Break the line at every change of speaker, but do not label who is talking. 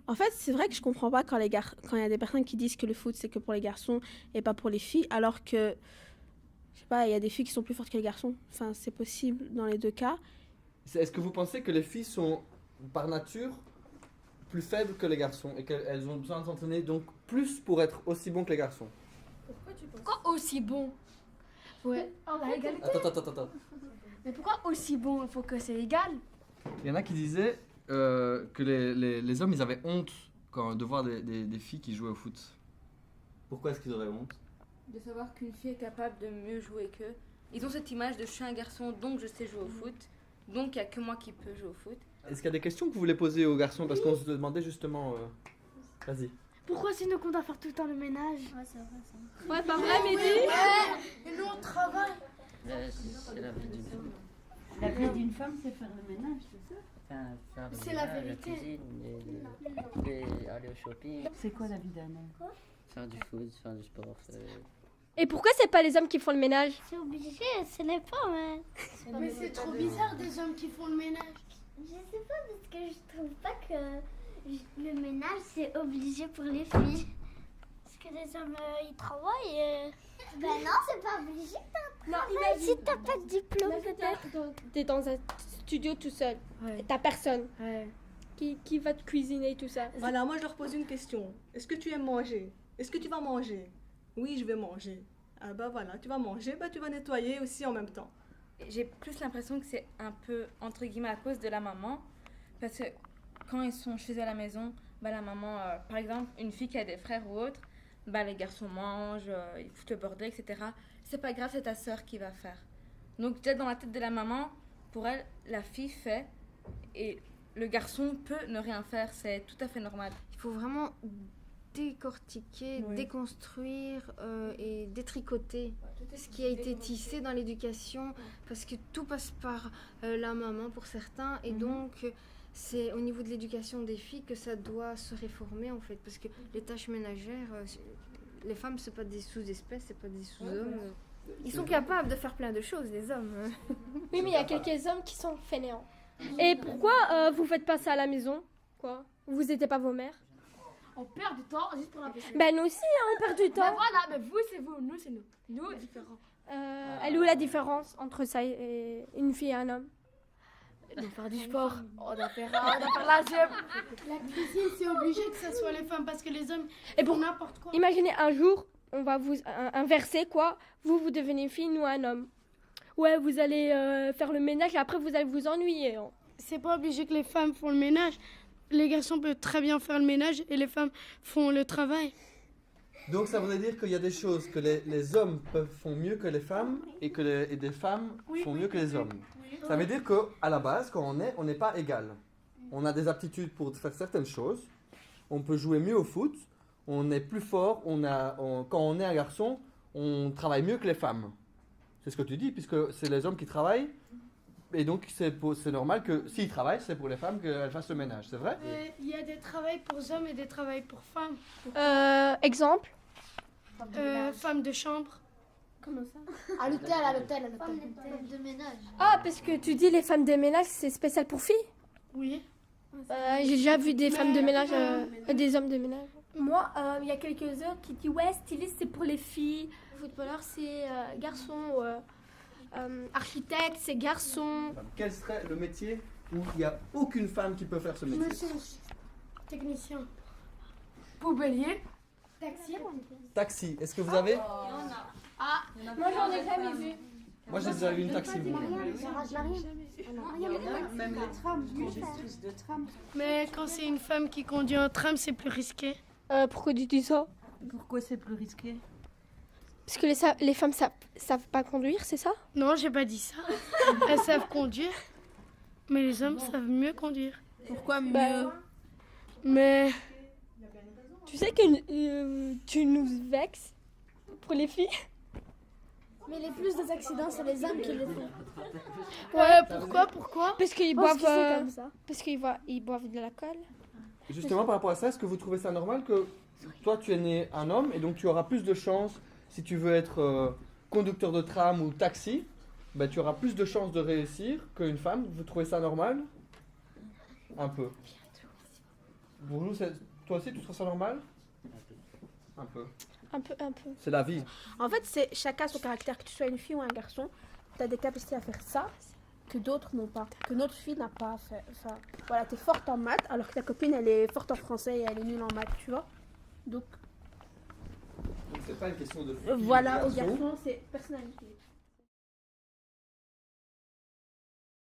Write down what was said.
En fait, c'est vrai que je comprends pas quand quand il y a des personnes qui disent que le foot c'est que pour les garçons et pas pour les filles, alors que, je sais pas, il y a des filles qui sont plus fortes que les garçons. Enfin, c'est possible dans les deux cas.
Est-ce que vous pensez que les filles sont par nature plus faibles que les garçons et qu'elles ont besoin de s'entraîner donc plus pour être aussi bons que les garçons?
Pourquoi aussi bon? Ouais. La égalité.
Attends.
Mais pourquoi aussi bon? Il faut que c'est égal.
Il y en a qui disaient que les hommes ils avaient honte de voir des filles qui jouaient au foot. Pourquoi est-ce qu'ils auraient honte?
De savoir qu'une fille est capable de mieux jouer qu'eux. Ils ont cette image de je suis un garçon donc je sais jouer au foot. Donc il n'y a que moi qui peux jouer au foot.
Est-ce qu'il y a des questions que vous voulez poser aux garçons? Parce qu'on se demandait justement... Vas-y.
Pourquoi c'est nous qu'on doit faire tout le temps le ménage?
Ouais, c'est vrai ça.
Ouais, pas vrai, Mehdi?
Et nous on travaille.
C'est la vie d'une femme.
La vie d'une femme, c'est faire le ménage, c'est ça?
Faire le
C'est la
ménage,
vérité.
cuisine, aller au shopping,
C'est quoi la vie d'un homme?
faire du foot, faire du sport.
Et pourquoi c'est pas les hommes qui font le ménage?
C'est obligé, c'est les femmes. Hein.
Mais c'est trop bizarre des hommes qui font le ménage.
Je sais pas parce que je trouve pas que le ménage c'est obligé pour les filles. Parce que les hommes ils travaillent. Ben non, c'est pas obligé.
Non,
Si t'as pas de diplôme peut-être.
T'es dans un studio tout seul.
Ouais.
T'as personne
Ouais.
qui va te cuisiner tout ça.
Voilà, moi je leur pose une question. Est-ce que tu aimes manger? Est-ce que tu vas manger? Oui, je vais manger. Ah bah voilà, tu vas manger, bah tu vas nettoyer aussi en même temps.
J'ai plus l'impression que c'est un peu entre guillemets à cause de la maman. Parce que quand ils sont chez eux à la maison, bah la maman, par exemple, une fille qui a des frères ou autres, bah les garçons mangent, ils foutent le bordel, etc. C'est pas grave, c'est ta sœur qui va faire. Donc déjà dans la tête de la maman, pour elle, la fille fait et le garçon peut ne rien faire, c'est tout à fait normal.
Il faut vraiment décortiquer,
Oui.
déconstruire et détricoter ce qui a été tissé dans l'éducation parce que tout passe par la maman pour certains et donc c'est au niveau de l'éducation des filles que ça doit se réformer en fait parce que les tâches ménagères, les femmes c'est pas des sous-espèces, c'est pas des sous-hommes. Ils sont capables de faire plein de choses les hommes.
Oui, mais il y a quelques hommes qui sont fainéants. Et pourquoi vous faites pas ça à la maison? Quoi? Vous n'étiez pas vos mères?
On perd du temps juste pour la PC.
Ben nous aussi, hein, on perd du
Ben
temps.
voilà, mais vous c'est vous, nous c'est nous. Nous différents.
Elle est où la différence entre ça et une fille et un homme?
On doit faire du sport, on doit faire la gym. La cuisine c'est obligé que ce soit les femmes parce que les hommes
Et pour
font n'importe quoi.
Imaginez un jour, on va vous inverser quoi. Vous devenez une fille, nous un homme. Ouais, vous allez faire le ménage et après vous allez vous ennuyer. Hein.
C'est pas obligé que les femmes font le ménage. Les garçons peuvent très bien faire le ménage et les femmes font le travail.
Donc ça voudrait dire qu'il y a des choses que les hommes font mieux que les femmes et que et des femmes font mieux que les hommes. Ça veut dire qu'à la base, quand on n'est pas égal. On a des aptitudes pour faire certaines choses. On peut jouer mieux au foot. On est plus fort. Quand on est un garçon, on travaille mieux que les femmes. C'est ce que tu dis, puisque c'est les hommes qui travaillent. Et donc c'est normal que s'ils travaillent, c'est pour les femmes qu'elles fassent le ménage. C'est vrai?
Il y a des travails pour hommes et des travails pour femmes.
Exemple?
Femmes de chambre.
Comment ça?
À l'hôtel.
Femmes de ménage.
Ah, parce que tu dis les femmes de ménage, c'est spécial pour filles?
Oui.
J'ai déjà vu des femmes de ménage, des hommes de ménage.
Moi, il y a quelques heures qui disent ouais, styliste c'est pour les filles, footballeur c'est garçon, architecte c'est garçon.
Quel serait le métier où il n'y a aucune femme qui peut faire ce métier?
Technicien. Poubellier. Taxi.
Taxi, est-ce que vous avez?
Moi, j'en ai jamais vu.
Moi j'ai déjà vu une taxi.
Même les trams, conductrices de tram.
Mais quand c'est une femme qui conduit un tram, c'est plus risqué.
Pourquoi tu dis ça?
Pourquoi c'est plus risqué?
Parce que les femmes savent pas conduire, c'est ça?
Non, j'ai pas dit ça. Elles savent conduire. Mais les hommes savent mieux conduire.
Pourquoi mieux?
Mais
Tu sais que tu nous vexes pour les filles?
Mais les plus des accidents, c'est les hommes qui le font. Ouais, pourquoi?
Parce qu'ils
Parce
boivent,
que c'est comme ça.
parce qu'ils boivent de l'alcool.
Justement par rapport à ça, est-ce que vous trouvez ça normal que toi tu es né un homme et donc tu auras plus de chances si tu veux être conducteur de tram ou taxi, ben, tu auras plus de chances de réussir qu'une femme. Vous trouvez ça normal? Un peu. Pour nous, toi aussi, tu trouves ça normal? Un peu.
Un peu.
C'est la vie.
En fait, c'est chacun son caractère. Que tu sois une fille ou un garçon, tu as des capacités à faire ça que d'autres n'ont pas. Que notre fille n'a pas fait. Enfin, voilà, tu es forte en maths alors que ta copine, elle est forte en français et elle est nulle en maths, tu vois. Donc,
C'est pas une question de
voilà,
fille,
aux garçons, c'est personnalité.